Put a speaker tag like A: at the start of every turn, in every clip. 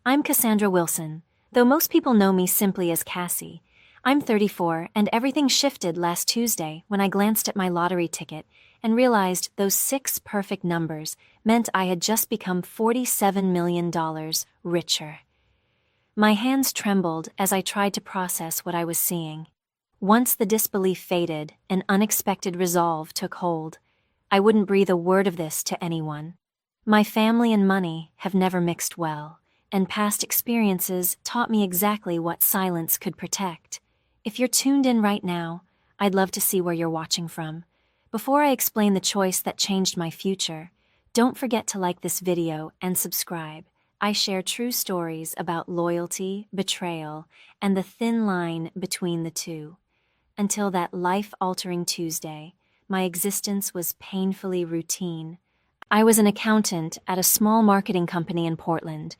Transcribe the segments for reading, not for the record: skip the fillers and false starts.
A: I'm Cassandra Wilson, though most people know me simply as Cassie. I'm 34, and everything shifted last Tuesday when I glanced at my lottery ticket and realized those 6 perfect numbers meant I had just become $47 million richer. My hands trembled as I tried to process what I was seeing. Once the disbelief faded, an unexpected resolve took hold. I wouldn't breathe a word of this to anyone. My family and money have never mixed well, and past experiences taught me exactly what silence could protect. If you're tuned in right now, I'd love to see where you're watching from. Before I explain the choice that changed my future, don't forget to like this video and subscribe. I share true stories about loyalty, betrayal, and the thin line between the two. Until that life-altering Tuesday, my existence was painfully routine. I was an accountant at a small marketing company in Portland,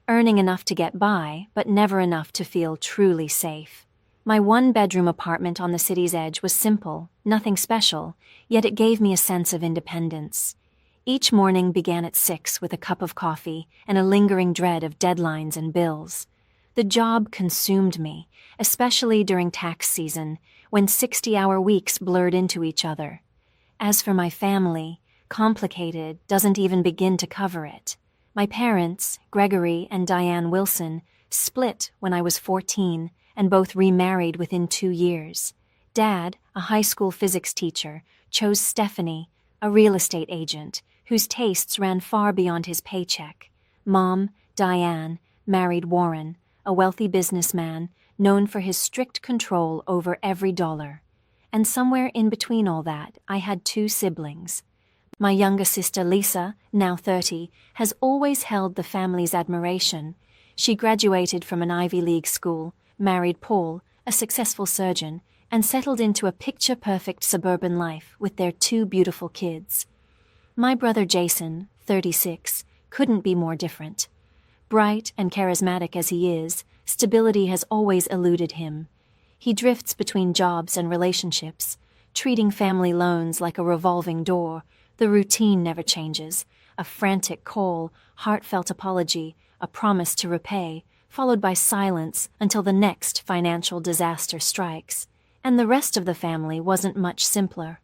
A: earning enough to get by, but never enough to feel truly safe. My one-bedroom apartment on the city's edge was simple, nothing special, yet it gave me a sense of independence. Each morning began at 6 with a cup of coffee and a lingering dread of deadlines and bills. The job consumed me, especially during tax season, when 60-hour weeks blurred into each other. As for my family, complicated doesn't even begin to cover it. My parents, Gregory and Diane Wilson, split when I was 14 and both remarried within 2 years. Dad, a high school physics teacher, chose Stephanie, a real estate agent, whose tastes ran far beyond his paycheck. Mom, Diane, married Warren, a wealthy businessman known for his strict control over every dollar. And somewhere in between all that, I had 2 siblings. My younger sister Lisa, now 30, has always held the family's admiration. She graduated from an Ivy League school, married Paul, a successful surgeon, and settled into a picture-perfect suburban life with their 2 beautiful kids. My brother Jason, 36, couldn't be more different. Bright and charismatic as he is, stability has always eluded him. He drifts between jobs and relationships, treating family loans like a revolving door. The routine never changes. A frantic call, heartfelt apology, a promise to repay, followed by silence until the next financial disaster strikes. And the rest of the family wasn't much simpler.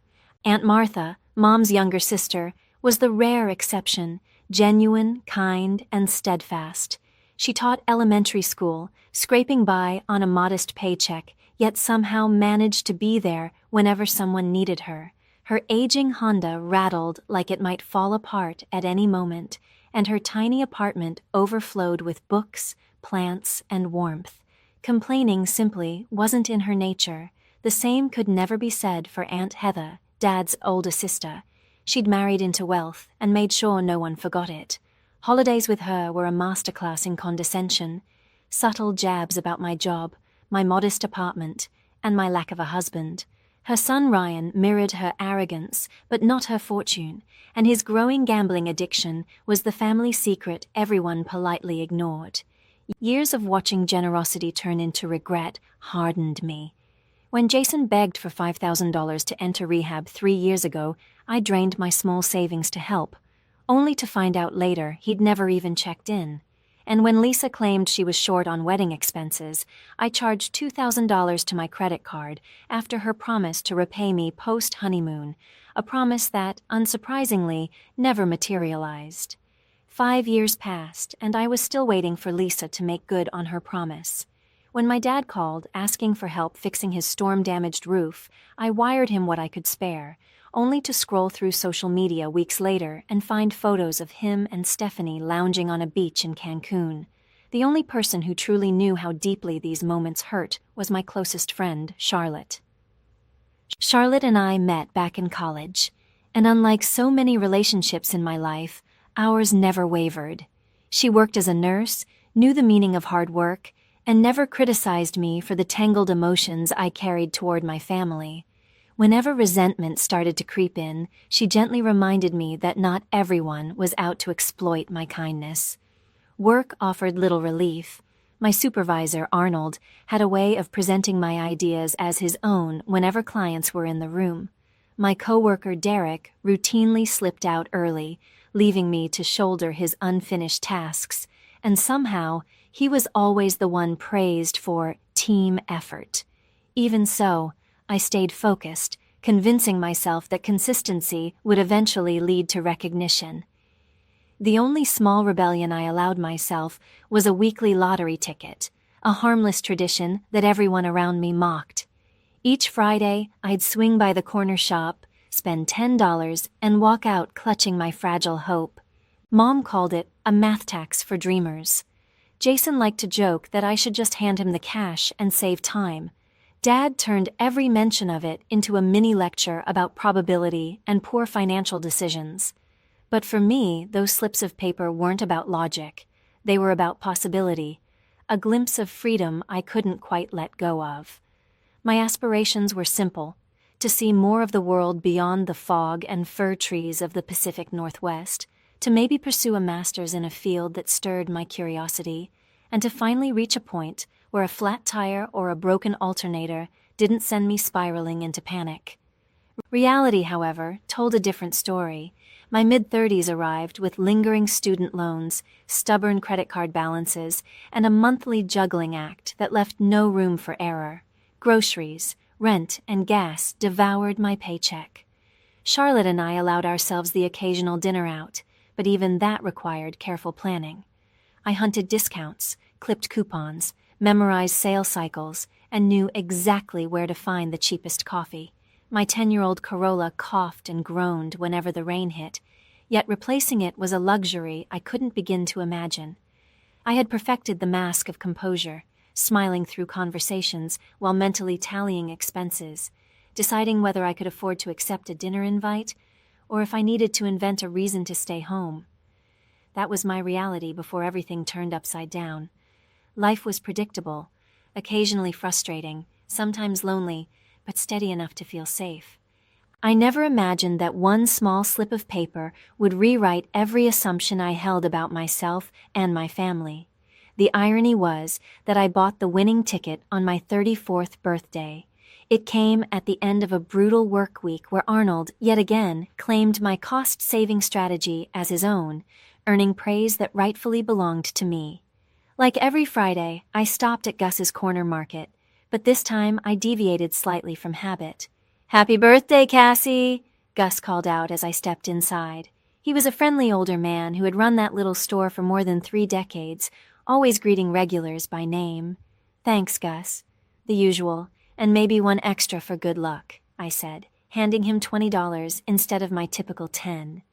A: Aunt Martha, Mom's younger sister, was the rare exception, genuine, kind, and steadfast. She taught elementary school, scraping by on a modest paycheck, yet somehow managed to be there whenever someone needed her. Her aging Honda rattled like it might fall apart at any moment, and her tiny apartment overflowed with books, plants, and warmth. Complaining simply wasn't in her nature. The same could never be said for Aunt Heather, Dad's older sister. She'd married into wealth and made sure no one forgot it. Holidays with her were a masterclass in condescension. Subtle jabs about my job, my modest apartment, and my lack of a husband. Her son Ryan mirrored her arrogance, but not her fortune, and his growing gambling addiction was the family secret everyone politely ignored. Years of watching generosity turn into regret hardened me. When Jason begged for $5,000 to enter rehab 3 years ago, I drained my small savings to help, only to find out later he'd never even checked in. And when Lisa claimed she was short on wedding expenses, I charged $2,000 to my credit card after her promise to repay me post-honeymoon, a promise that, unsurprisingly, never materialized. 5 years passed, and I was still waiting for Lisa to make good on her promise. When my dad called, asking for help fixing his storm-damaged roof, I wired him what I could spare, only to scroll through social media weeks later and find photos of him and Stephanie lounging on a beach in Cancun. The only person who truly knew how deeply these moments hurt was my closest friend, Charlotte. Charlotte and I met back in college, and unlike so many relationships in my life, ours never wavered. She worked as a nurse, knew the meaning of hard work, and never criticized me for the tangled emotions I carried toward my family. Whenever resentment started to creep in, she gently reminded me that not everyone was out to exploit my kindness. Work offered little relief. My supervisor, Arnold, had a way of presenting my ideas as his own whenever clients were in the room. My coworker, Derek, routinely slipped out early, leaving me to shoulder his unfinished tasks, and somehow he was always the one praised for team effort. Even so, I stayed focused, convincing myself that consistency would eventually lead to recognition. The only small rebellion I allowed myself was a weekly lottery ticket, a harmless tradition that everyone around me mocked. Each Friday, I'd swing by the corner shop, spend $10, and walk out clutching my fragile hope. Mom called it a math tax for dreamers. Jason liked to joke that I should just hand him the cash and save time. Dad turned every mention of it into a mini lecture about probability and poor financial decisions. But for me, those slips of paper weren't about logic. They were about possibility, a glimpse of freedom I couldn't quite let go of. My aspirations were simple: to see more of the world beyond the fog and fir trees of the Pacific Northwest, to maybe pursue a master's in a field that stirred my curiosity, and to finally reach a point where a flat tire or a broken alternator didn't send me spiraling into panic. Reality, however, told a different story. My mid-30s arrived with lingering student loans, stubborn credit card balances, and a monthly juggling act that left no room for error. Groceries, rent, and gas devoured my paycheck. Charlotte and I allowed ourselves the occasional dinner out, but even that required careful planning. I hunted discounts, clipped coupons, memorized sales cycles, and knew exactly where to find the cheapest coffee. My 10-year-old Corolla coughed and groaned whenever the rain hit, yet replacing it was a luxury I couldn't begin to imagine. I had perfected the mask of composure, smiling through conversations while mentally tallying expenses, deciding whether I could afford to accept a dinner invite or if I needed to invent a reason to stay home. That was my reality before everything turned upside down. Life was predictable, occasionally frustrating, sometimes lonely, but steady enough to feel safe. I never imagined that one small slip of paper would rewrite every assumption I held about myself and my family. The irony was that I bought the winning ticket on my 34th birthday. It came at the end of a brutal work week where Arnold, yet again, claimed my cost-saving strategy as his own, earning praise that rightfully belonged to me. Like every Friday, I stopped at Gus's corner market, but this time I deviated slightly from habit. "Happy birthday, Cassie!" Gus called out as I stepped inside. He was a friendly older man who had run that little store for more than 3 decades, always greeting regulars by name. "Thanks, Gus." "The usual, and maybe one extra for good luck," I said, handing him $20 instead of my typical 10.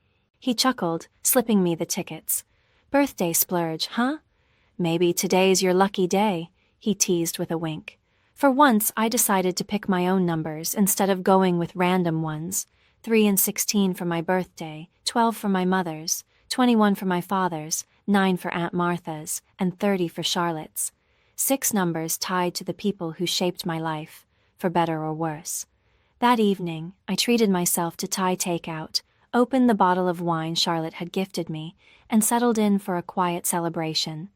A: He chuckled, slipping me the tickets. "Birthday splurge, huh?" "Maybe today's your lucky day," he teased with a wink. For once, I decided to pick my own numbers instead of going with random ones. 3 and 16 for my birthday, 12 for my mother's, 21 for my father's, 9 for Aunt Martha's, and 30 for Charlotte's. 6 numbers tied to the people who shaped my life, for better or worse. That evening, I treated myself to Thai takeout, opened the bottle of wine Charlotte had gifted me, and settled in for a quiet celebration.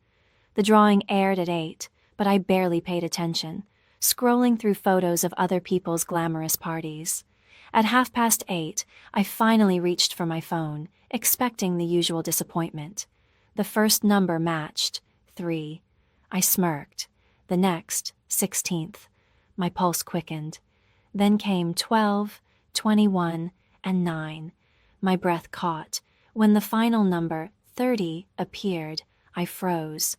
A: The drawing aired at 8, but I barely paid attention, scrolling through photos of other people's glamorous parties. At 8:30, I finally reached for my phone, expecting the usual disappointment. The first number matched, 3. I smirked. The next, 16th. My pulse quickened. Then came 12, 21, and 9. My breath caught. When the final number, 30, appeared, I froze.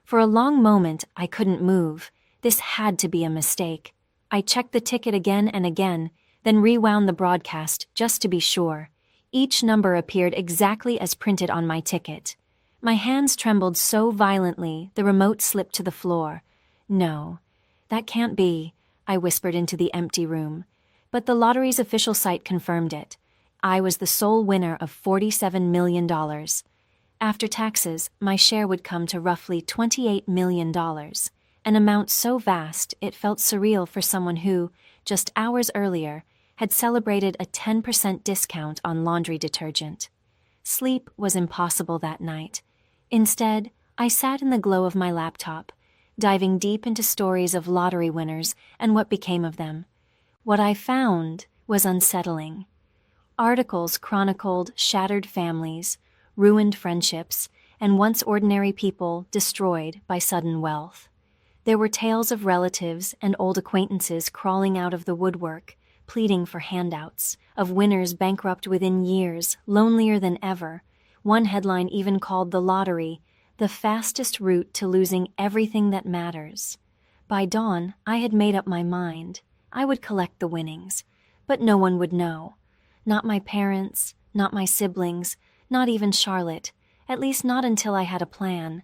A: For a long moment, I couldn't move. This had to be a mistake. I checked the ticket again and again, then rewound the broadcast just to be sure. Each number appeared exactly as printed on my ticket. My hands trembled so violently the remote slipped to the floor. "No, that can't be," I whispered into the empty room. But the lottery's official site confirmed it. I was the sole winner of $47 million. After taxes, my share would come to roughly $28 million. An amount so vast it felt surreal for someone who, just hours earlier, had celebrated a 10% discount on laundry detergent. Sleep was impossible that night. Instead, I sat in the glow of my laptop, diving deep into stories of lottery winners and what became of them. What I found was unsettling. Articles chronicled shattered families, ruined friendships, and once ordinary people destroyed by sudden wealth. There were tales of relatives and old acquaintances crawling out of the woodwork, pleading for handouts, of winners bankrupt within years, lonelier than ever. One headline even called the lottery the fastest route to losing everything that matters. By dawn, I had made up my mind. I would collect the winnings, but no one would know. Not my parents, not my siblings, not even Charlotte, at least not until I had a plan.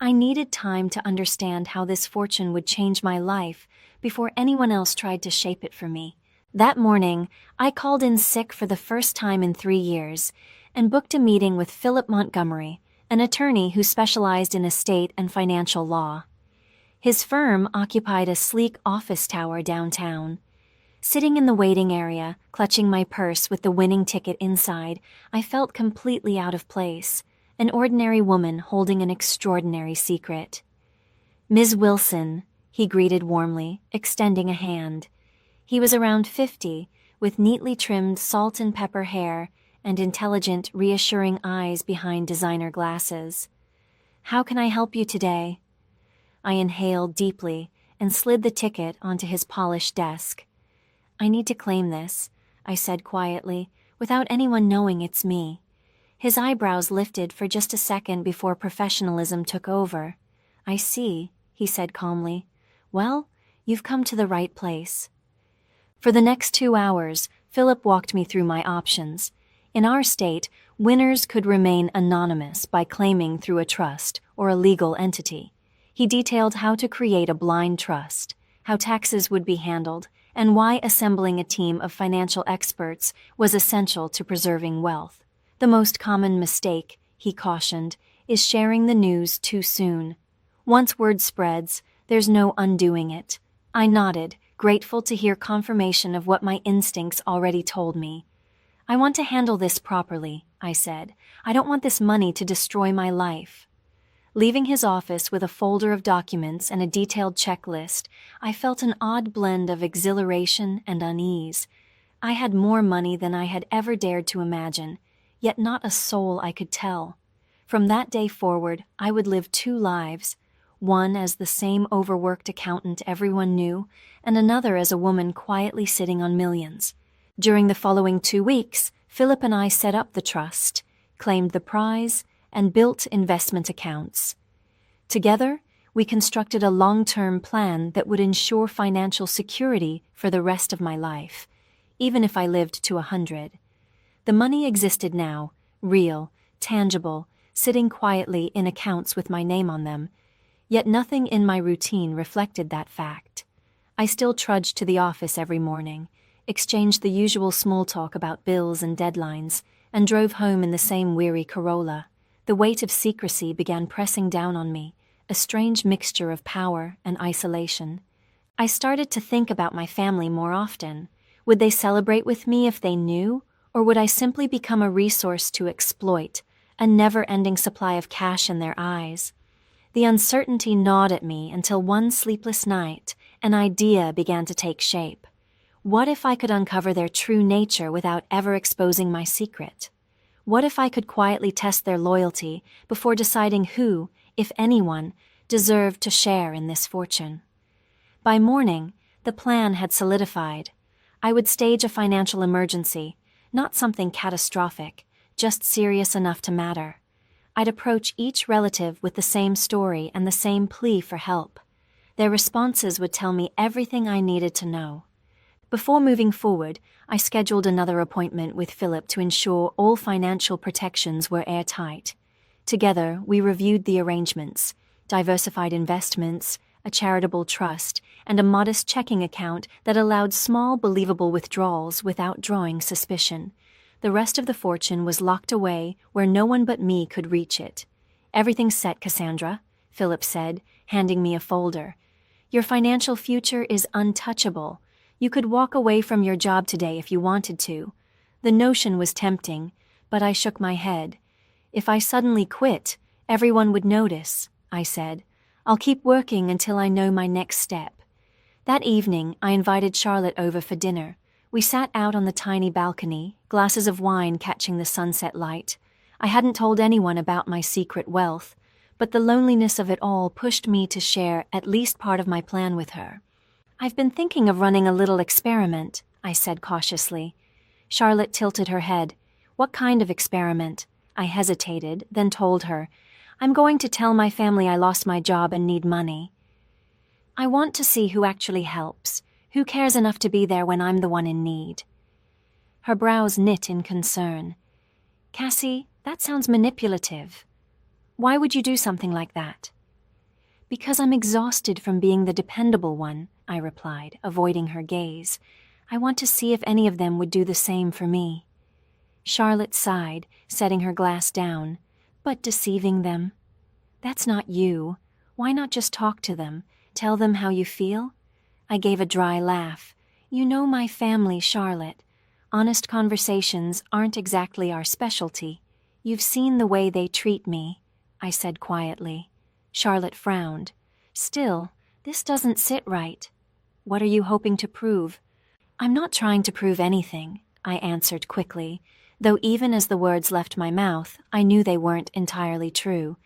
A: I needed time to understand how this fortune would change my life before anyone else tried to shape it for me. That morning, I called in sick for the first time in 3 years and booked a meeting with Philip Montgomery, an attorney who specialized in estate and financial law. His firm occupied a sleek office tower downtown. Sitting in the waiting area, clutching my purse with the winning ticket inside, I felt completely out of place, an ordinary woman holding an extraordinary secret. "Ms. Wilson," he greeted warmly, extending a hand. He was around 50, with neatly trimmed salt and pepper hair and intelligent, reassuring eyes behind designer glasses. "How can I help you today?" I inhaled deeply and slid the ticket onto his polished desk. "I need to claim this," I said quietly, without anyone knowing it's me. His eyebrows lifted for just a second before professionalism took over. "I see," he said calmly. "Well, you've come to the right place." For the next 2 hours, Philip walked me through my options. In our state, winners could remain anonymous by claiming through a trust or a legal entity. He detailed how to create a blind trust, how taxes would be handled, and why assembling a team of financial experts was essential to preserving wealth. The most common mistake, he cautioned, is sharing the news too soon. Once word spreads, there's no undoing it. I nodded, grateful to hear confirmation of what my instincts already told me. "I want to handle this properly," I said. "I don't want this money to destroy my life." Leaving his office with a folder of documents and a detailed checklist, I felt an odd blend of exhilaration and unease. I had more money than I had ever dared to imagine, yet not a soul I could tell. From that day forward, I would live 2 lives, one as the same overworked accountant everyone knew, and another as a woman quietly sitting on millions. During the following 2 weeks, Philip and I set up the trust, claimed the prize, and built investment accounts. Together, we constructed a long-term plan that would ensure financial security for the rest of my life, even if I lived to 100. The money existed now, real, tangible, sitting quietly in accounts with my name on them, yet nothing in my routine reflected that fact. I still trudged to the office every morning, exchanged the usual small talk about bills and deadlines, and drove home in the same weary Corolla. The weight of secrecy began pressing down on me, a strange mixture of power and isolation. I started to think about my family more often. Would they celebrate with me if they knew, or would I simply become a resource to exploit, a never-ending supply of cash in their eyes? The uncertainty gnawed at me until one sleepless night, an idea began to take shape. What if I could uncover their true nature without ever exposing my secret? What if I could quietly test their loyalty before deciding who, if anyone, deserved to share in this fortune? By morning, the plan had solidified. I would stage a financial emergency, not something catastrophic, just serious enough to matter. I'd approach each relative with the same story and the same plea for help. Their responses would tell me everything I needed to know. Before moving forward, I scheduled another appointment with Philip to ensure all financial protections were airtight. Together, we reviewed the arrangements, diversified investments, a charitable trust, and a modest checking account that allowed small, believable withdrawals without drawing suspicion. The rest of the fortune was locked away where no one but me could reach it. "Everything's set, Cassandra," Philip said, handing me a folder. "Your financial future is untouchable. You could walk away from your job today if you wanted to." The notion was tempting, but I shook my head. "If I suddenly quit, everyone would notice," I said. "I'll keep working until I know my next step." That evening, I invited Charlotte over for dinner. We sat out on the tiny balcony, glasses of wine catching the sunset light. I hadn't told anyone about my secret wealth, but the loneliness of it all pushed me to share at least part of my plan with her. "I've been thinking of running a little experiment," I said cautiously. Charlotte tilted her head. "What kind of experiment?" I hesitated, then told her, "I'm going to tell my family I lost my job and need money. I want to see who actually helps, who cares enough to be there when I'm the one in need." Her brows knit in concern. "Cassie, that sounds manipulative. Why would you do something like that?" "Because I'm exhausted from being the dependable one," I replied, avoiding her gaze. "I want to see if any of them would do the same for me." Charlotte sighed, setting her glass down. "But deceiving them? That's not you. Why not just talk to them? Tell them how you feel?" I gave a dry laugh. "You know my family, Charlotte. Honest conversations aren't exactly our specialty. You've seen the way they treat me," I said quietly. Charlotte frowned. "Still, this doesn't sit right. What are you hoping to prove?" "I'm not trying to prove anything," I answered quickly, though even as the words left my mouth, I knew they weren't entirely true.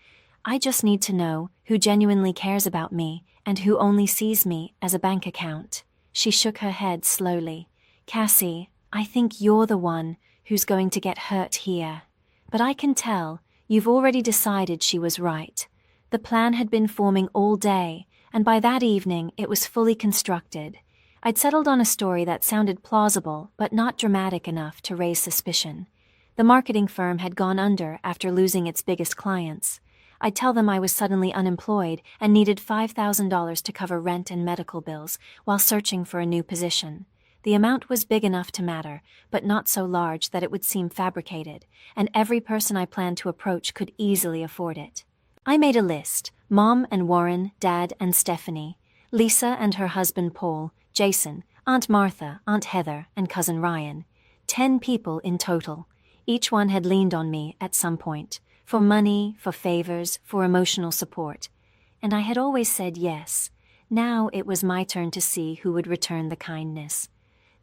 A: "I just need to know who genuinely cares about me and who only sees me as a bank account." She shook her head slowly. "Cassie, I think you're the one who's going to get hurt here. But I can tell you've already decided she was right. The plan had been forming all day, and by that evening it was fully constructed. I'd settled on a story that sounded plausible but not dramatic enough to raise suspicion. The marketing firm had gone under after losing its biggest clients. I'd tell them I was suddenly unemployed and needed $5,000 to cover rent and medical bills while searching for a new position. The amount was big enough to matter, but not so large that it would seem fabricated, and every person I planned to approach could easily afford it. I made a list: Mom and Warren, Dad and Stephanie, Lisa and her husband Paul, Jason, Aunt Martha, Aunt Heather, and Cousin Ryan. 10 people in total. Each one had leaned on me at some point, for money, for favors, for emotional support. And I had always said yes. Now it was my turn to see who would return the kindness.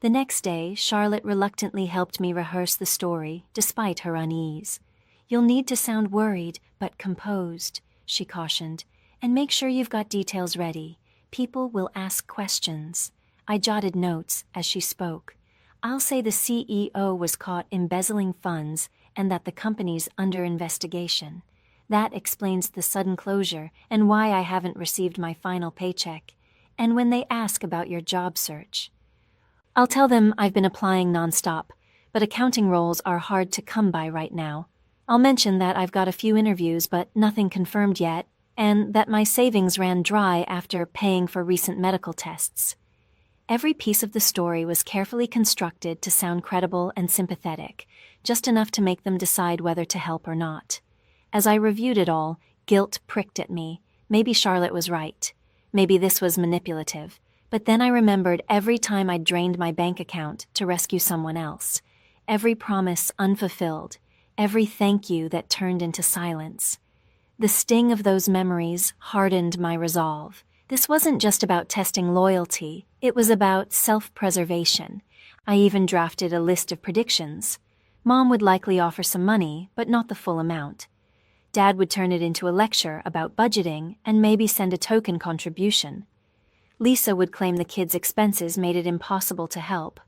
A: The next day, Charlotte reluctantly helped me rehearse the story, despite her unease. "You'll need to sound worried, but composed," she cautioned, "and make sure you've got details ready. People will ask questions." I jotted notes as she spoke. "I'll say the CEO was caught embezzling funds and that the company's under investigation. That explains the sudden closure and why I haven't received my final paycheck. And when they ask about your job search, I'll tell them I've been applying nonstop, but accounting roles are hard to come by right now. I'll mention that I've got a few interviews but nothing confirmed yet, and that my savings ran dry after paying for recent medical tests." Every piece of the story was carefully constructed to sound credible and sympathetic, just enough to make them decide whether to help or not. As I reviewed it all, guilt pricked at me. Maybe Charlotte was right. Maybe this was manipulative. But then I remembered every time I'd drained my bank account to rescue someone else. Every promise unfulfilled. Every thank you that turned into silence. The sting of those memories hardened my resolve. This wasn't just about testing loyalty. It was about self-preservation. I even drafted a list of predictions. Mom would likely offer some money, but not the full amount. Dad would turn it into a lecture about budgeting and maybe send a token contribution. Lisa would claim the kids' expenses made it impossible to help.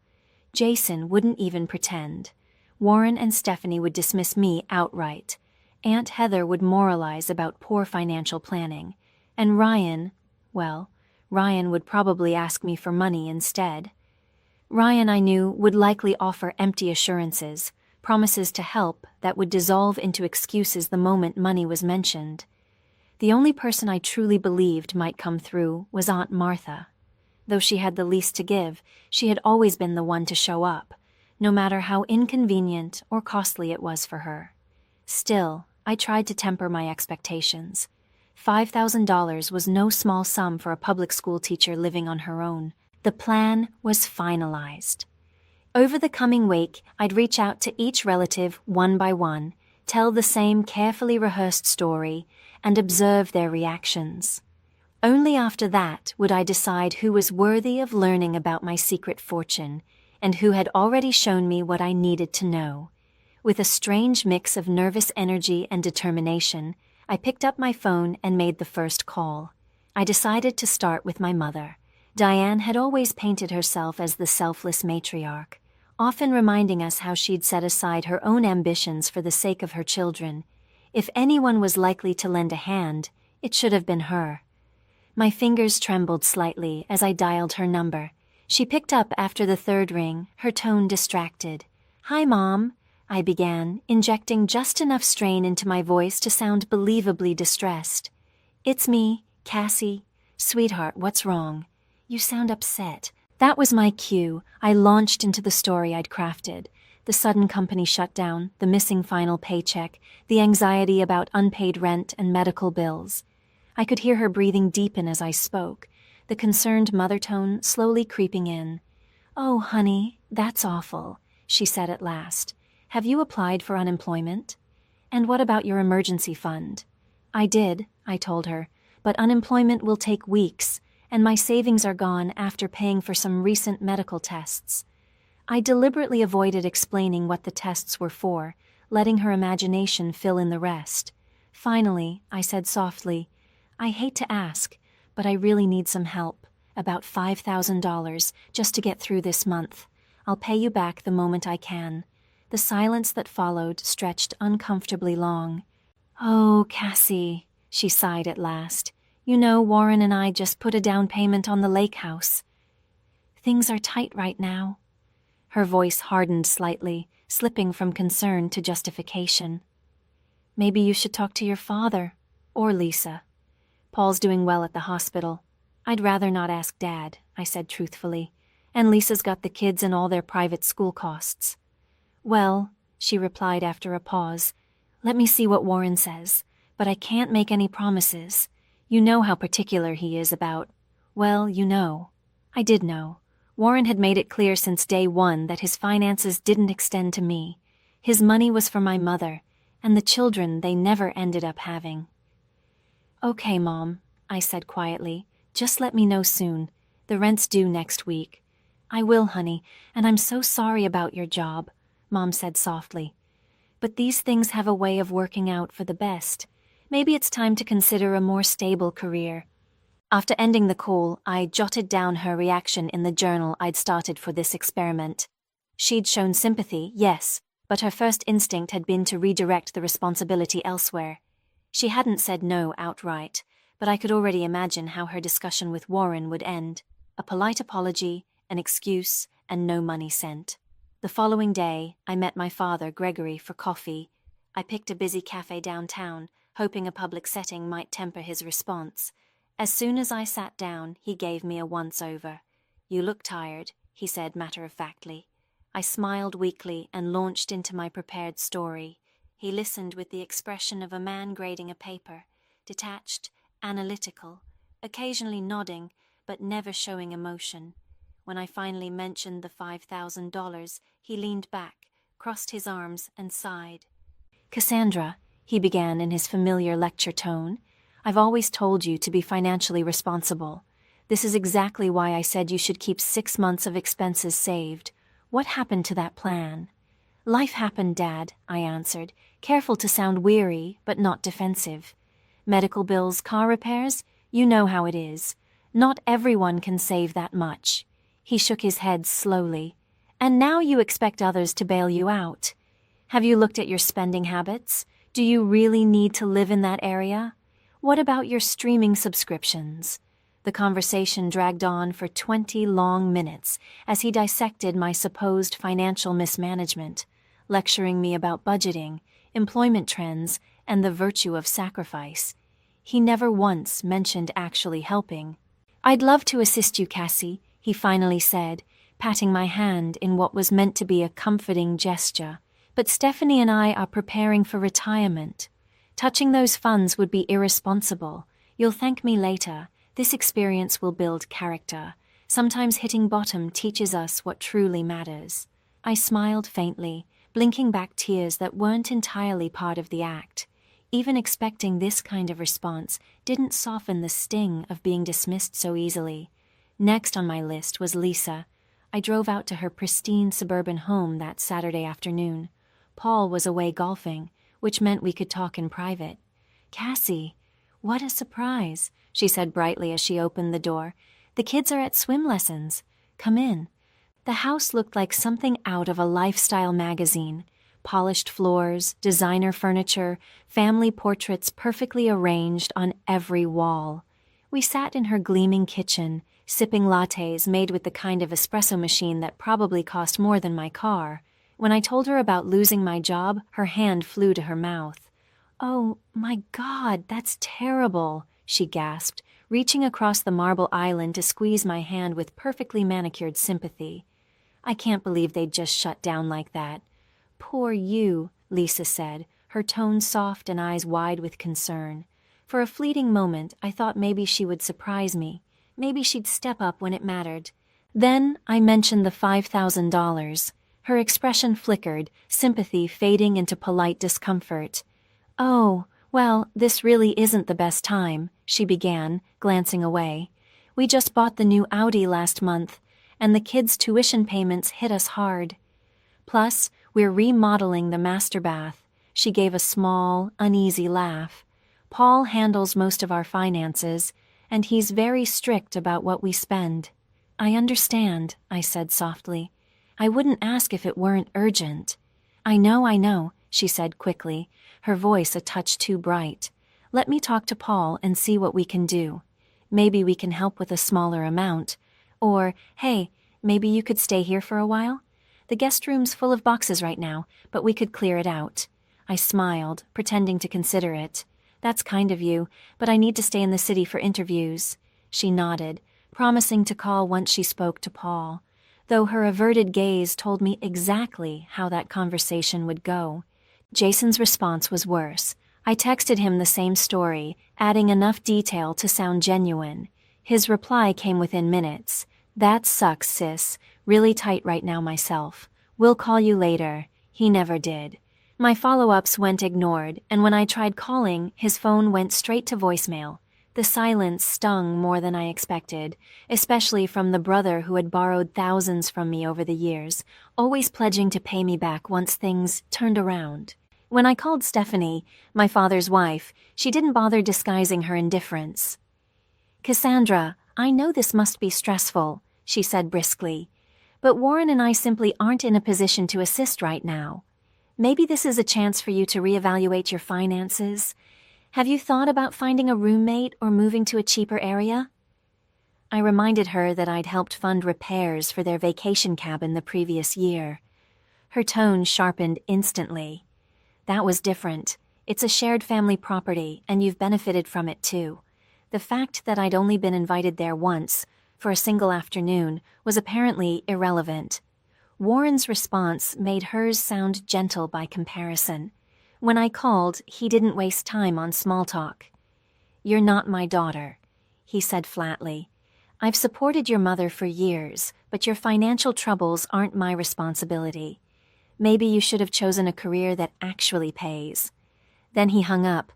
A: Jason wouldn't even pretend. Warren and Stephanie would dismiss me outright. Aunt Heather would moralize about poor financial planning. And Ryan would probably ask me for money instead. Ryan, I knew, would likely offer empty assurances, promises to help that would dissolve into excuses the moment money was mentioned. The only person I truly believed might come through was Aunt Martha. Though she had the least to give, she had always been the one to show up, no matter how inconvenient or costly it was for her. Still, I tried to temper my expectations. $5,000 was no small sum for a public school teacher living on her own. The plan was finalized. Over the coming week, I'd reach out to each relative one by one, tell the same carefully rehearsed story, and observe their reactions. Only after that would I decide who was worthy of learning about my secret fortune and who had already shown me what I needed to know. With a strange mix of nervous energy and determination, I picked up my phone and made the first call. I decided to start with my mother. Diane had always painted herself as the selfless matriarch, often reminding us how she'd set aside her own ambitions for the sake of her children. If anyone was likely to lend a hand, it should have been her. My fingers trembled slightly as I dialed her number. She picked up after the third ring, her tone distracted. "Hi, Mom," I began, injecting just enough strain into my voice to sound believably distressed. "It's me, Cassie. Sweetheart, what's wrong? You sound upset." That was my cue. I launched into the story I'd crafted. The sudden company shutdown, the missing final paycheck, the anxiety about unpaid rent and medical bills. I could hear her breathing deepen as I spoke, the concerned mother tone slowly creeping in. "Oh, honey, that's awful," she said at last. "Have you applied for unemployment? And what about your emergency fund?" "I did," I told her, "but unemployment will take weeks, and my savings are gone after paying for some recent medical tests." I deliberately avoided explaining what the tests were for, letting her imagination fill in the rest. Finally, I said softly, "I hate to ask, but I really need some help. About $5,000 just to get through this month. I'll pay you back the moment I can." The silence that followed stretched uncomfortably long. "Oh, Cassie," she sighed at last. "You know, Warren and I just put a down payment on the lake house. Things are tight right now." Her voice hardened slightly, slipping from concern to justification. "Maybe you should talk to your father, or Lisa. Paul's doing well at the hospital. I'd rather not ask Dad," I said truthfully. "And Lisa's got the kids and all their private school costs." "Well," she replied after a pause, "let me see what Warren says, but I can't make any promises. You know how particular he is about, well, you know." I did know. Warren had made it clear since day one that his finances didn't extend to me. His money was for my mother, and the children they never ended up having. "Okay, Mom," I said quietly. "Just let me know soon. The rent's due next week." "I will, honey, and I'm so sorry about your job," Mom said softly. "But these things have a way of working out for the best. Maybe it's time to consider a more stable career." After ending the call, I jotted down her reaction in the journal I'd started for this experiment. She'd shown sympathy, yes, but her first instinct had been to redirect the responsibility elsewhere. She hadn't said no outright, but I could already imagine how her discussion with Warren would end. A polite apology, an excuse, and no money sent. The following day, I met my father, Gregory, for coffee. I picked a busy cafe downtown, hoping a public setting might temper his response. As soon as I sat down, he gave me a once-over. "You look tired," he said matter-of-factly. I smiled weakly and launched into my prepared story. He listened with the expression of a man grading a paper, detached, analytical, occasionally nodding, but never showing emotion. When I finally mentioned the $5,000, he leaned back, crossed his arms, and sighed. "Cassandra," he began in his familiar lecture tone, "I've always told you to be financially responsible. This is exactly why I said you should keep 6 months of expenses saved. What happened to that plan?" "Life happened, Dad," I answered, careful to sound weary, but not defensive. "Medical bills, car repairs, you know how it is. Not everyone can save that much." He shook his head slowly. "And now you expect others to bail you out. Have you looked at your spending habits? Do you really need to live in that area? What about your streaming subscriptions?" The conversation dragged on for 20 long minutes as he dissected my supposed financial mismanagement, lecturing me about budgeting, employment trends, and the virtue of sacrifice. He never once mentioned actually helping. "I'd love to assist you, Cassie," he finally said, patting my hand in what was meant to be a comforting gesture. "But Stephanie and I are preparing for retirement. Touching those funds would be irresponsible. You'll thank me later. This experience will build character. Sometimes hitting bottom teaches us what truly matters." I smiled faintly, blinking back tears that weren't entirely part of the act. Even expecting this kind of response didn't soften the sting of being dismissed so easily. Next on my list was Lisa. I drove out to her pristine suburban home that Saturday afternoon. Paul was away golfing, which meant we could talk in private. "Cassie, what a surprise," she said brightly as she opened the door. "The kids are at swim lessons. Come in." The house looked like something out of a lifestyle magazine. Polished floors, designer furniture, family portraits perfectly arranged on every wall. We sat in her gleaming kitchen, sipping lattes made with the kind of espresso machine that probably cost more than my car. When I told her about losing my job, her hand flew to her mouth. "Oh, my God, that's terrible," she gasped, reaching across the marble island to squeeze my hand with perfectly manicured sympathy. "I can't believe they'd just shut down like that." "Poor you," Lisa said, her tone soft and eyes wide with concern. For a fleeting moment, I thought maybe she would surprise me. Maybe she'd step up when it mattered. Then I mentioned the $5,000. Her expression flickered, sympathy fading into polite discomfort. "Oh, well, this really isn't the best time," she began, glancing away. "We just bought the new Audi last month, and the kids' tuition payments hit us hard. Plus, we're remodeling the master bath." She gave a small, uneasy laugh. "Paul handles most of our finances, and he's very strict about what we spend." "I understand," I said softly. "I wouldn't ask if it weren't urgent." I know," she said quickly, her voice a touch too bright. "Let me talk to Paul and see what we can do. Maybe we can help with a smaller amount. Or, hey, maybe you could stay here for a while? The guest room's full of boxes right now, but we could clear it out." I smiled, pretending to consider it. "That's kind of you, but I need to stay in the city for interviews." She nodded, promising to call once she spoke to Paul, though her averted gaze told me exactly how that conversation would go. Jason's response was worse. I texted him the same story, adding enough detail to sound genuine. His reply came within minutes. "That sucks, sis. Really tight right now myself. We'll call you later." He never did. My follow-ups went ignored, and when I tried calling, his phone went straight to voicemail. The silence stung more than I expected, especially from the brother who had borrowed thousands from me over the years, always pledging to pay me back once things turned around. When I called Stephanie, my father's wife, she didn't bother disguising her indifference. "Cassandra, I know this must be stressful," she said briskly, "but Warren and I simply aren't in a position to assist right now. Maybe this is a chance for you to reevaluate your finances. Have you thought about finding a roommate or moving to a cheaper area?" I reminded her that I'd helped fund repairs for their vacation cabin the previous year. Her tone sharpened instantly. "That was different. It's a shared family property, and you've benefited from it too." The fact that I'd only been invited there once, for a single afternoon, was apparently irrelevant. Warren's response made hers sound gentle by comparison. When I called, he didn't waste time on small talk. "You're not my daughter," he said flatly. "I've supported your mother for years, but your financial troubles aren't my responsibility. Maybe you should have chosen a career that actually pays." Then he hung up.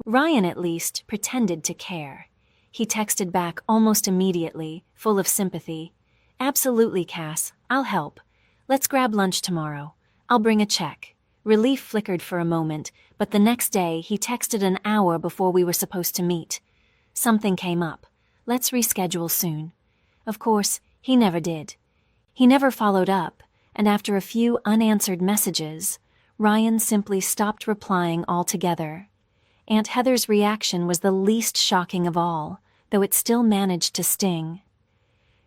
A: Ryan, at least, pretended to care. He texted back almost immediately, full of sympathy. "Absolutely, Cass. I'll help. Let's grab lunch tomorrow. I'll bring a check." Relief flickered for a moment, but the next day he texted an hour before we were supposed to meet. "Something came up. Let's reschedule soon." Of course, he never did. He never followed up, and after a few unanswered messages, Ryan simply stopped replying altogether. Aunt Heather's reaction was the least shocking of all, though it still managed to sting.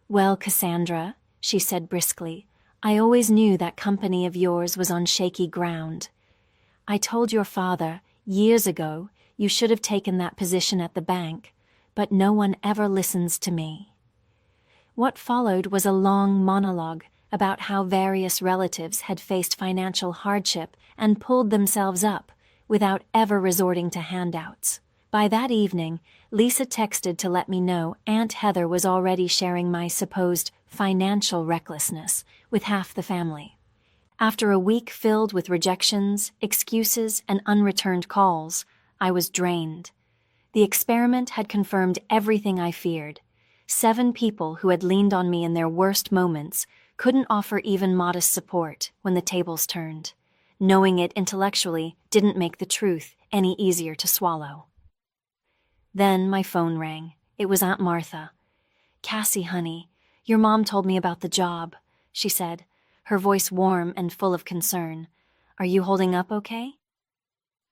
A: "Well, Cassandra," she said briskly, "I always knew that company of yours was on shaky ground. I told your father, years ago, you should have taken that position at the bank, but no one ever listens to me." What followed was a long monologue about how various relatives had faced financial hardship and pulled themselves up without ever resorting to handouts. By that evening, Lisa texted to let me know Aunt Heather was already sharing my supposed financial recklessness with half the family. After a week filled with rejections, excuses, and unreturned calls, I was drained. The experiment had confirmed everything I feared. 7 people who had leaned on me in their worst moments couldn't offer even modest support when the tables turned. knowing it intellectually didn't make the truth any easier to swallow. Then my phone rang. It was Aunt Martha. "Cassie, honey, your mom told me about the job," she said, her voice warm and full of concern. "Are you holding up okay?"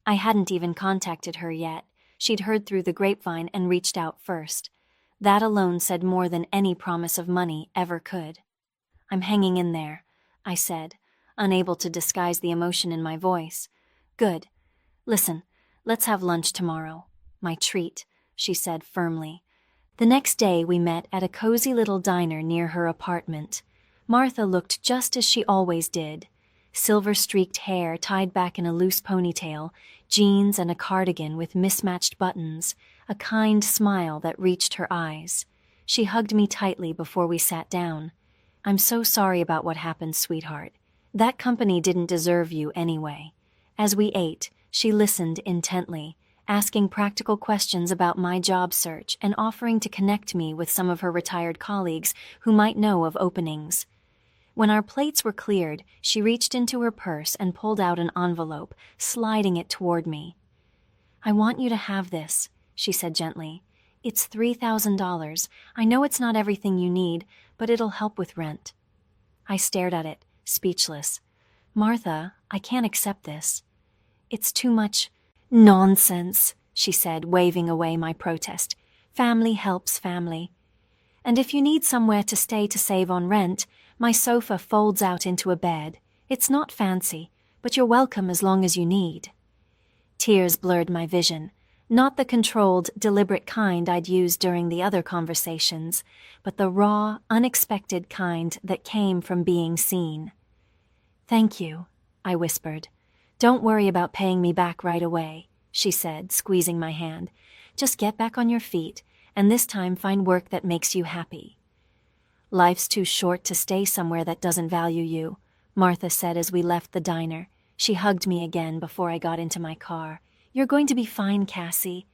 A: I hadn't even contacted her yet. She'd heard through the grapevine and reached out first. That alone said more than any promise of money ever could. "I'm hanging in there," I said, unable to disguise the emotion in my voice. "Good. Listen, let's have lunch tomorrow. My treat," she said firmly. The next day we met at a cozy little diner near her apartment. Martha looked just as she always did. Silver-streaked hair tied back in a loose ponytail, jeans and a cardigan with mismatched buttons, a kind smile that reached her eyes. She hugged me tightly before we sat down. "I'm so sorry about what happened, sweetheart. That company didn't deserve you anyway." As we ate, she listened intently, asking practical questions about my job search and offering to connect me with some of her retired colleagues who might know of openings. When our plates were cleared, she reached into her purse and pulled out an envelope, sliding it toward me. "I want you to have this," she said gently. "It's $3,000. I know it's not everything you need, but it'll help with rent." I stared at it, speechless. "Martha, I can't accept this. It's too much." "Nonsense," she said, waving away my protest. "Family helps family. And if you need somewhere to stay to save on rent, my sofa folds out into a bed. It's not fancy, but you're welcome as long as you need." Tears blurred my vision, not the controlled, deliberate kind I'd used during the other conversations, but the raw, unexpected kind that came from being seen. "Thank you," I whispered. "Don't worry about paying me back right away," she said, squeezing my hand. "Just get back on your feet, and this time find work that makes you happy." "Life's too short to stay somewhere that doesn't value you," Martha said as we left the diner. She hugged me again before I got into my car. "You're going to be fine, Cassie.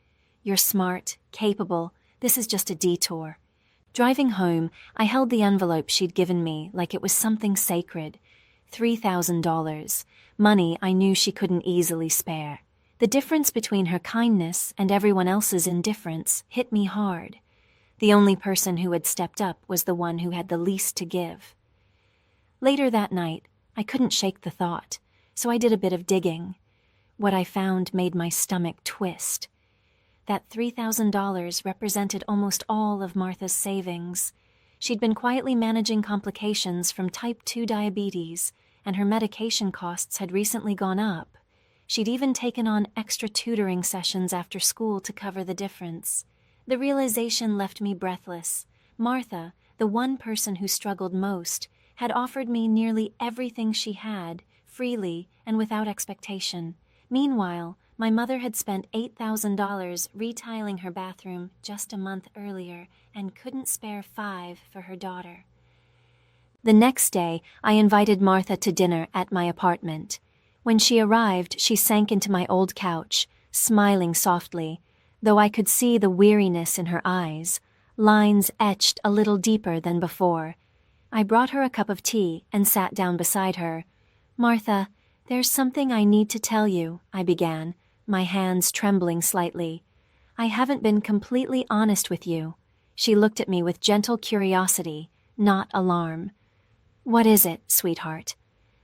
A: You're smart, capable. This is just a detour." Driving home, I held the envelope she'd given me like it was something sacred. $3,000. Money I knew she couldn't easily spare. The difference between her kindness and everyone else's indifference hit me hard. The only person who had stepped up was the one who had the least to give. Later that night, I couldn't shake the thought, so I did a bit of digging. What I found made my stomach twist. That $3,000 represented almost all of Martha's savings. She'd been quietly managing complications from type 2 diabetes, and her medication costs had recently gone up. She'd even taken on extra tutoring sessions after school to cover the difference. The realization left me breathless. Martha, the one person who struggled most, had offered me nearly everything she had, freely and without expectation. Meanwhile, my mother had spent $8,000 retiling her bathroom just a month earlier and couldn't spare $5 for her daughter. The next day, I invited Martha to dinner at my apartment. When she arrived, she sank into my old couch, smiling softly, though I could see the weariness in her eyes, lines etched a little deeper than before. I brought her a cup of tea and sat down beside her. "Martha, there's something I need to tell you," I began, my hands trembling slightly. "I haven't been completely honest with you." She looked at me with gentle curiosity, not alarm. "What is it, sweetheart?"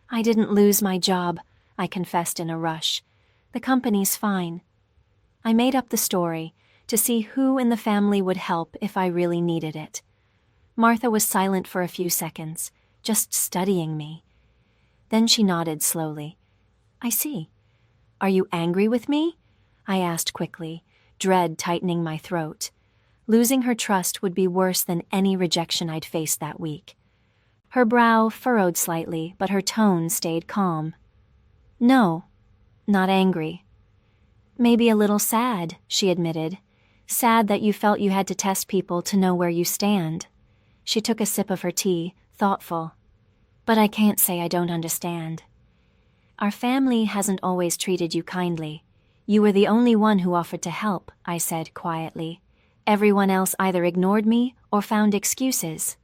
A: "I didn't lose my job," I confessed in a rush. "The company's fine." I made up the story to see who in the family would help if I really needed it. Martha was silent for a few seconds, just studying me. Then she nodded slowly. "I see. Are you angry with me?" I asked quickly, dread tightening my throat. Losing her trust would be worse than any rejection I'd faced that week. Her brow furrowed slightly, but her tone stayed calm. "No, not angry." "Maybe a little sad," she admitted. "Sad that you felt you had to test people to know where you stand." She took a sip of her tea, thoughtful. "But I can't say I don't understand. Our family hasn't always treated you kindly. You were the only one who offered to help," I said quietly. "Everyone else either ignored me or found excuses."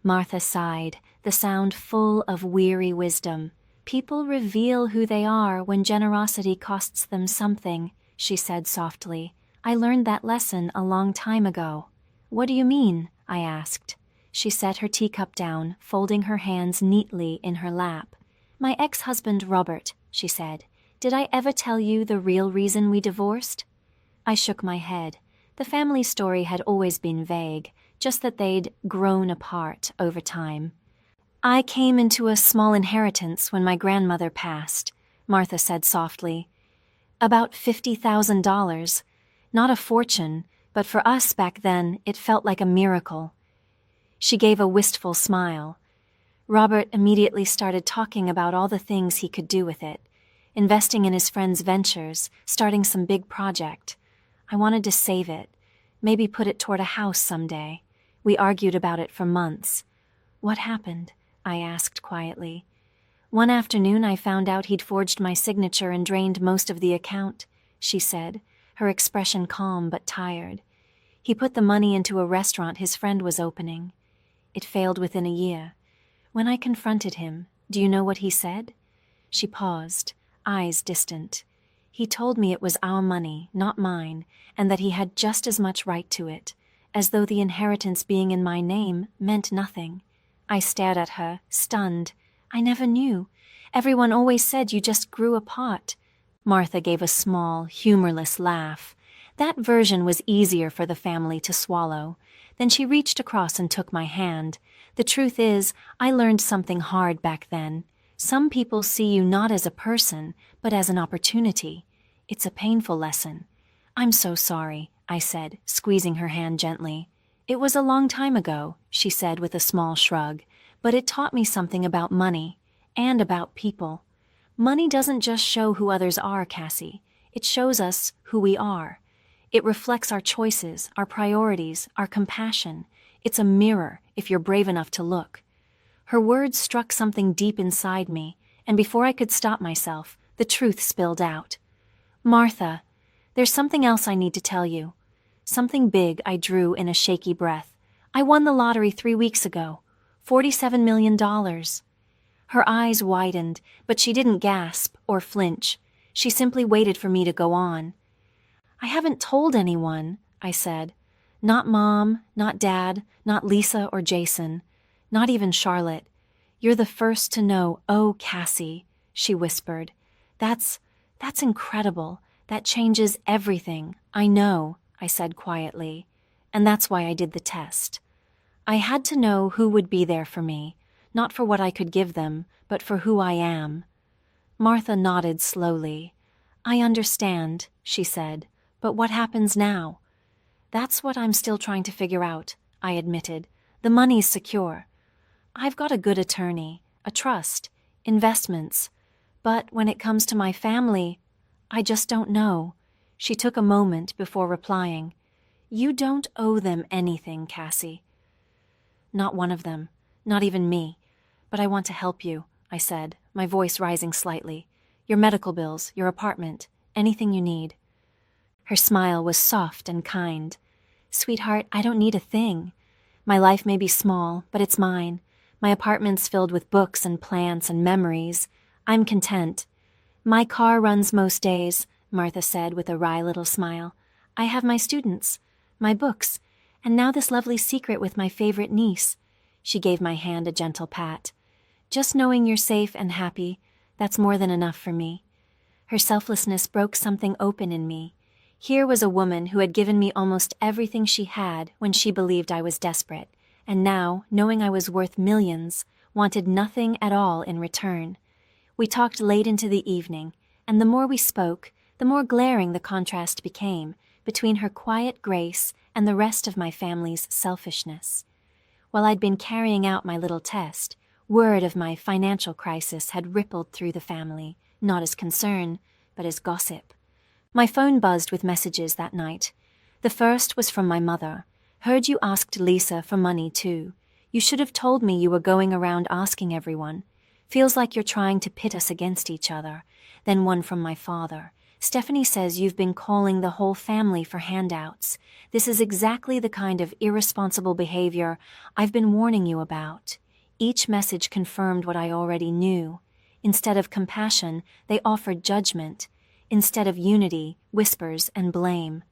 A: Martha sighed, the sound full of weary wisdom. People reveal who they are when generosity costs them something, she said softly. I learned that lesson a long time ago. What do you mean? I asked. She set her teacup down, folding her hands neatly in her lap. My ex-husband Robert, she said. Did I ever tell you the real reason we divorced? I shook my head. The family story had always been vague, just that they'd grown apart over time. I came into a small inheritance when my grandmother passed, Martha said softly. About $50,000. Not a fortune, but for us back then, it felt like a miracle. She gave a wistful smile. Robert immediately started talking about all the things he could do with it, investing in his friend's ventures, starting some big project. I wanted to save it, maybe put it toward a house someday. We argued about it for months. What happened? I asked quietly. One afternoon I found out he'd forged my signature and drained most of the account, she said, her expression calm but tired. He put the money into a restaurant his friend was opening. It failed within a year. When I confronted him, do you know what he said? She paused, eyes distant. He told me it was our money, not mine, and that he had just as much right to it, as though the inheritance being in my name meant nothing. I stared at her, stunned. I never knew. Everyone always said you just grew apart. Martha gave a small, humorless laugh. That version was easier for the family to swallow. Then she reached across and took my hand. The truth is, I learned something hard back then. Some people see you not as a person, but as an opportunity. It's a painful lesson. I'm so sorry, I said, squeezing her hand gently. It was a long time ago, she said with a small shrug, but it taught me something about money and about people. Money doesn't just show who others are, Cassie. It shows us who we are. It reflects our choices, our priorities, our compassion. It's a mirror, if you're brave enough to look. Her words struck something deep inside me, and before I could stop myself, the truth spilled out. Martha, there's something else I need to tell you. Something big, I drew in a shaky breath. I won the lottery 3 weeks ago. $47 million. Her eyes widened, but she didn't gasp or flinch. She simply waited for me to go on. I haven't told anyone, I said. Not Mom, not Dad, not Lisa or Jason, not even Charlotte. You're the first to know. Oh, Cassie, she whispered. That's incredible. That changes everything. I know, I said quietly, and that's why I did the test. I had to know who would be there for me, not for what I could give them, but for who I am. Martha nodded slowly. I understand, she said, but what happens now? That's what I'm still trying to figure out, I admitted. The money's secure. I've got a good attorney, a trust, investments. But when it comes to my family, I just don't know. She took a moment before replying. You don't owe them anything, Cassie. Not one of them, not even me. But I want to help you, I said, my voice rising slightly. Your medical bills, your apartment, anything you need. Her smile was soft and kind. Sweetheart, I don't need a thing. My life may be small, but it's mine. My apartment's filled with books and plants and memories. I'm content. My car runs most days, Martha said with a wry little smile. I have my students, my books, and now this lovely secret with my favorite niece. She gave my hand a gentle pat. Just knowing you're safe and happy, that's more than enough for me. Her selflessness broke something open in me. Here was a woman who had given me almost everything she had when she believed I was desperate, and now, knowing I was worth millions, wanted nothing at all in return. We talked late into the evening, and the more we spoke, the more glaring the contrast became between her quiet grace and the rest of my family's selfishness. While I'd been carrying out my little test, word of my financial crisis had rippled through the family, not as concern, but as gossip. My phone buzzed with messages that night. The first was from my mother. Heard you asked Lisa for money, too. You should have told me you were going around asking everyone. Feels like you're trying to pit us against each other. Then one from my father. Stephanie says you've been calling the whole family for handouts. This is exactly the kind of irresponsible behavior I've been warning you about. Each message confirmed what I already knew. Instead of compassion, they offered judgment. Instead of unity, whispers and blame.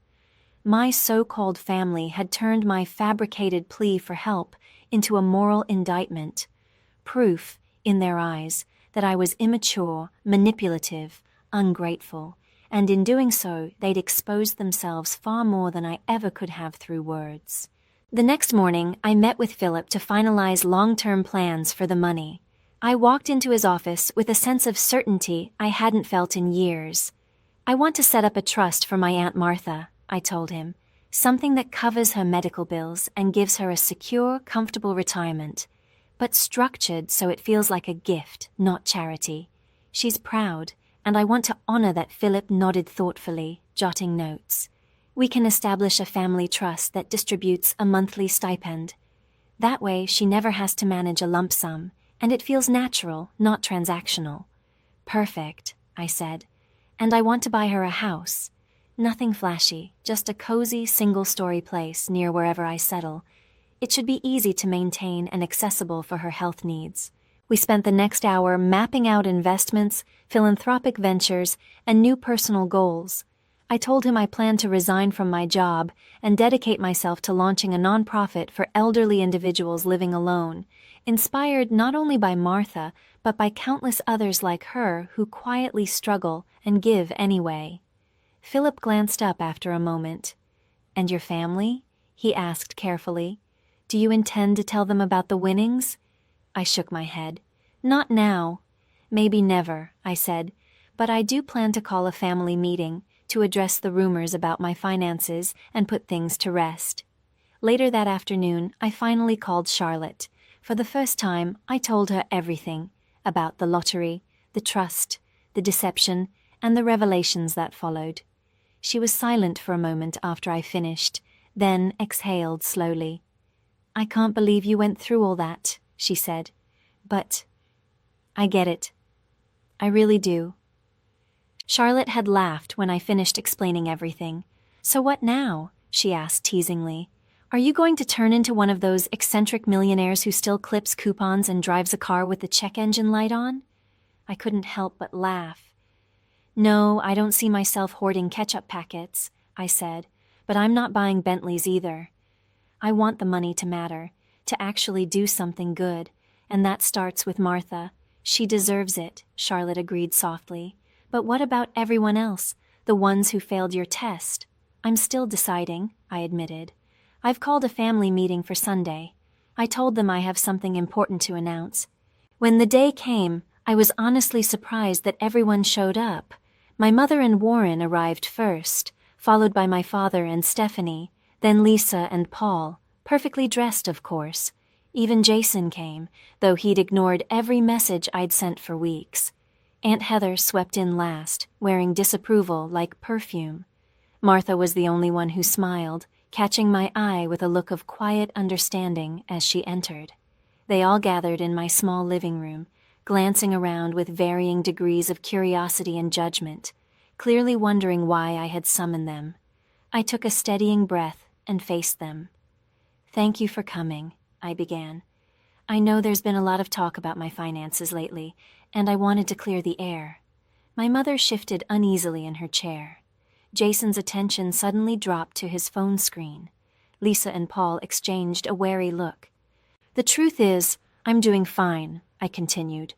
A: My so-called family had turned my fabricated plea for help into a moral indictment. Proof, in their eyes, that I was immature, manipulative, ungrateful, and in doing so they'd exposed themselves far more than I ever could have through words. The next morning, I met with Philip to finalize long-term plans for the money. I walked into his office with a sense of certainty I hadn't felt in years. "I want to set up a trust for my Aunt Martha," I told him, "something that covers her medical bills and gives her a secure, comfortable retirement, but structured so it feels like a gift, not charity. She's proud, and I want to honor that." Philip nodded thoughtfully, jotting notes. "We can establish a family trust that distributes a monthly stipend. That way she never has to manage a lump sum, and it feels natural, not transactional." "Perfect," I said. "And I want to buy her a house. Nothing flashy, just a cozy single-story place near wherever I settle. It should be easy to maintain and accessible for her health needs." We spent the next hour mapping out investments, philanthropic ventures, and new personal goals. I told him I planned to resign from my job and dedicate myself to launching a nonprofit for elderly individuals living alone, inspired not only by Martha, but by countless others like her who quietly struggle and give anyway. Philip glanced up after a moment. "And your family?" he asked carefully. "Do you intend to tell them about the winnings?" I shook my head. "Not now. Maybe never," I said, "but I do plan to call a family meeting to address the rumors about my finances and put things to rest." Later that afternoon, I finally called Charlotte. For the first time, I told her everything about the lottery, the trust, the deception, and the revelations that followed. She was silent for a moment after I finished, then exhaled slowly. "I can't believe you went through all that," she said. "But I get it. I really do." Charlotte had laughed when I finished explaining everything. "So what now?" she asked teasingly. "Are you going to turn into one of those eccentric millionaires who still clips coupons and drives a car with the check engine light on?" I couldn't help but laugh. "No, I don't see myself hoarding ketchup packets," I said, "but I'm not buying Bentleys either. I want the money to matter, to actually do something good, and that starts with Martha. She deserves it," Charlotte agreed softly. "But what about everyone else, the ones who failed your test?" "I'm still deciding," I admitted. "I've called a family meeting for Sunday. I told them I have something important to announce." When the day came, I was honestly surprised that everyone showed up. My mother and Warren arrived first, followed by my father and Stephanie, then Lisa and Paul, perfectly dressed, of course. Even Jason came, though he'd ignored every message I'd sent for weeks. Aunt Heather swept in last, wearing disapproval like perfume. Martha was the only one who smiled, catching my eye with a look of quiet understanding as she entered. They all gathered in my small living room, glancing around with varying degrees of curiosity and judgment, clearly wondering why I had summoned them. I took a steadying breath and faced them. "Thank you for coming," I began. "I know there's been a lot of talk about my finances lately, and I wanted to clear the air." My mother shifted uneasily in her chair. Jason's attention suddenly dropped to his phone screen. Lisa and Paul exchanged a wary look. "The truth is, I'm doing fine," I continued.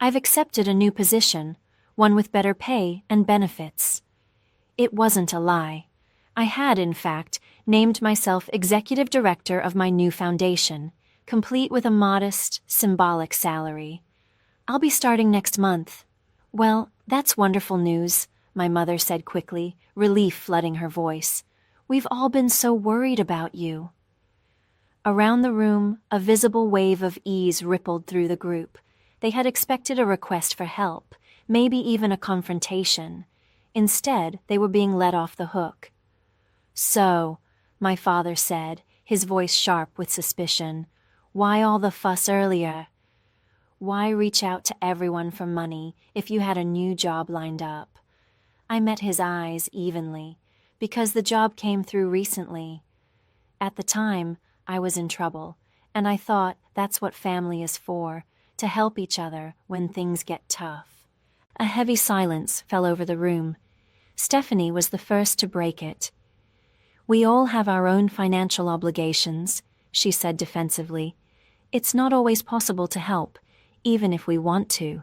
A: "I've accepted a new position, one with better pay and benefits." It wasn't a lie. I had, in fact, named myself executive director of my new foundation, complete with a modest, symbolic salary. "I'll be starting next month." "Well, that's wonderful news," my mother said quickly, relief flooding her voice. "We've all been so worried about you." Around the room, a visible wave of ease rippled through the group. They had expected a request for help, maybe even a confrontation. Instead, they were being let off the hook. "So," my father said, his voice sharp with suspicion, "why all the fuss earlier? Why reach out to everyone for money if you had a new job lined up?" I met his eyes evenly, because the job came through recently. At the time, I was in trouble, and I thought that's what family is for, to help each other when things get tough. A heavy silence fell over the room. Stephanie was the first to break it. "We all have our own financial obligations," she said defensively. "It's not always possible to help, even if we want to."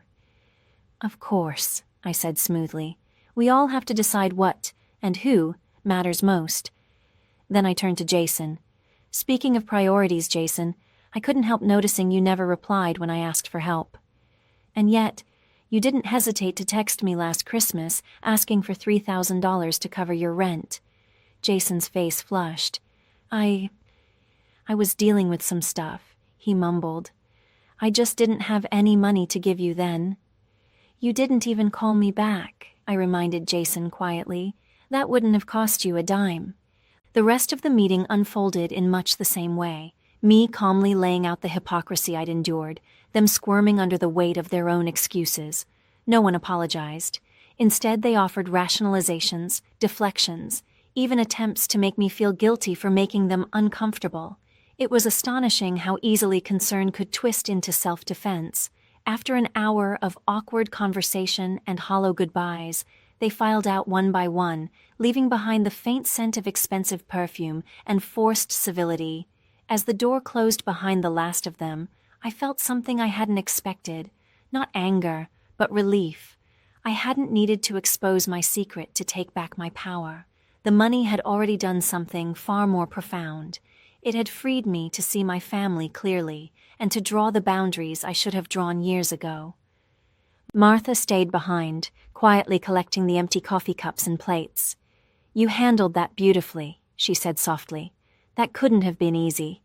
A: "Of course," I said smoothly. "We all have to decide what, and who, matters most." Then I turned to Jason. "Speaking of priorities, Jason, I couldn't help noticing you never replied when I asked for help. And yet, you didn't hesitate to text me last Christmas asking for $3,000 to cover your rent." Jason's face flushed. I was dealing with some stuff," he mumbled. "I just didn't have any money to give you then." "You didn't even call me back," I reminded Jason quietly. "That wouldn't have cost you a dime." The rest of the meeting unfolded in much the same way, me calmly laying out the hypocrisy I'd endured, them squirming under the weight of their own excuses. No one apologized. Instead, they offered rationalizations, deflections, even attempts to make me feel guilty for making them uncomfortable. It was astonishing how easily concern could twist into self-defense. After an hour of awkward conversation and hollow goodbyes, they filed out one by one, leaving behind the faint scent of expensive perfume and forced civility. As the door closed behind the last of them, I felt something I hadn't expected. Not anger, but relief. I hadn't needed to expose my secret to take back my power. The money had already done something far more profound. It had freed me to see my family clearly and to draw the boundaries I should have drawn years ago. Martha stayed behind, quietly collecting the empty coffee cups and plates. "You handled that beautifully," she said softly. "That couldn't have been easy."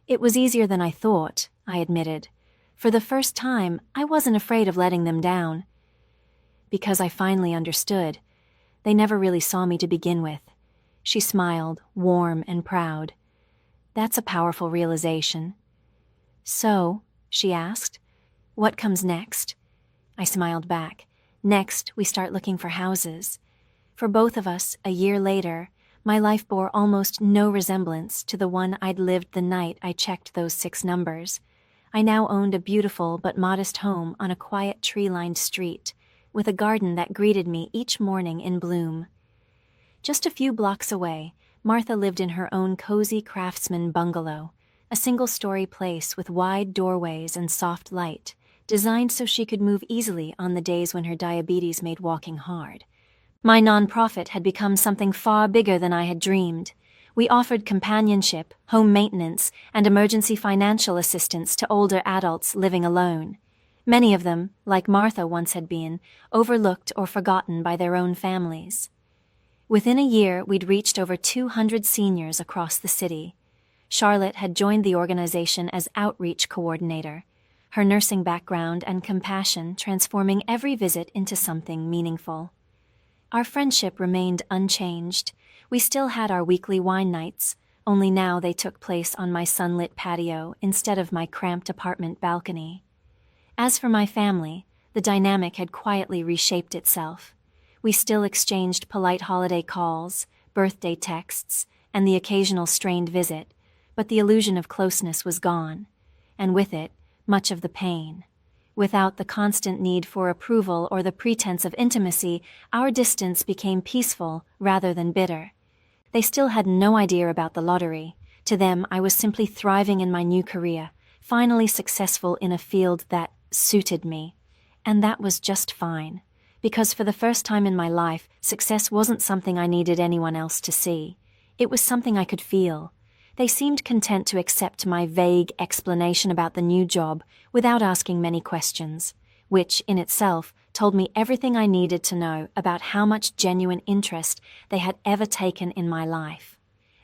A: "It was easier than I thought," I admitted. For the first time, I wasn't afraid of letting them down. Because I finally understood. They never really saw me to begin with. She smiled, warm and proud. "That's a powerful realization." "So," she asked, "what comes next?" I smiled back. "Next, we start looking for houses." For both of us, a year later, my life bore almost no resemblance to the one I'd lived the night I checked those 6 numbers. I now owned a beautiful but modest home on a quiet tree-lined street, with a garden that greeted me each morning in bloom. Just a few blocks away, Martha lived in her own cozy craftsman bungalow, a single-story place with wide doorways and soft light, designed so she could move easily on the days when her diabetes made walking hard. My nonprofit had become something far bigger than I had dreamed. We offered companionship, home maintenance, and emergency financial assistance to older adults living alone. Many of them, like Martha once had been, overlooked or forgotten by their own families. Within a year, we'd reached over 200 seniors across the city. Charlotte had joined the organization as outreach coordinator, her nursing background and compassion transforming every visit into something meaningful. Our friendship remained unchanged. We still had our weekly wine nights, only now they took place on my sunlit patio instead of my cramped apartment balcony. As for my family, the dynamic had quietly reshaped itself. We still exchanged polite holiday calls, birthday texts, and the occasional strained visit, but the illusion of closeness was gone, and with it, much of the pain. Without the constant need for approval or the pretense of intimacy, our distance became peaceful rather than bitter. They still had no idea about the lottery. To them, I was simply thriving in my new career, finally successful in a field that suited me. And that was just fine, because for the first time in my life, success wasn't something I needed anyone else to see. It was something I could feel. They seemed content to accept my vague explanation about the new job without asking many questions, which, in itself, told me everything I needed to know about how much genuine interest they had ever taken in my life.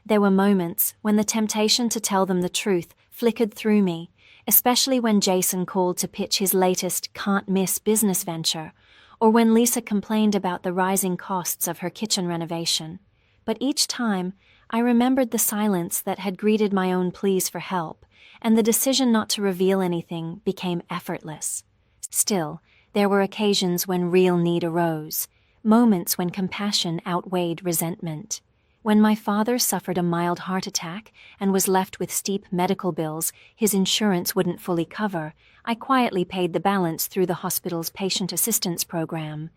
A: There were moments when the temptation to tell them the truth flickered through me, especially when Jason called to pitch his latest can't-miss business venture, or when Lisa complained about the rising costs of her kitchen renovation. But each time, I remembered the silence that had greeted my own pleas for help, and the decision not to reveal anything became effortless. Still, there were occasions when real need arose, moments when compassion outweighed resentment. When my father suffered a mild heart attack and was left with steep medical bills his insurance wouldn't fully cover, I quietly paid the balance through the hospital's patient assistance program.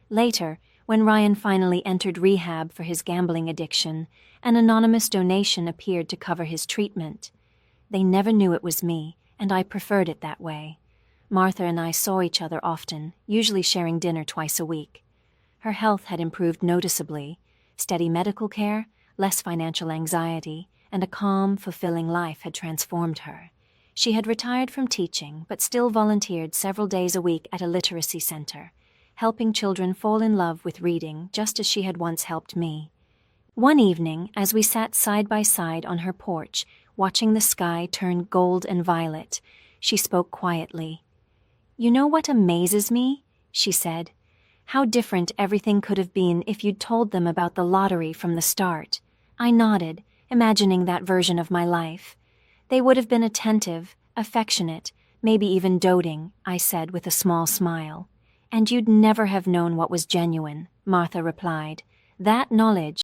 A: Later, when Ryan finally entered rehab for his gambling addiction, an anonymous donation appeared to cover his treatment. They never knew it was me, and I preferred it that way. Martha and I saw each other often, usually sharing dinner twice a week. Her health had improved noticeably. Steady medical care, less financial anxiety, and a calm, fulfilling life had transformed her. She had retired from teaching, but still volunteered several days a week at a literacy center, helping children fall in love with reading just as she had once helped me. One evening, as we sat side by side on her porch, watching the sky turn gold and violet, she spoke quietly. "You know what amazes me?" she said. "How different everything could have been if you'd told them about the lottery from the start." I nodded, imagining that version of my life. "They would have been attentive, affectionate, maybe even doting," I said with a small smile. "And you'd never have known what was genuine," Martha replied. "That knowledge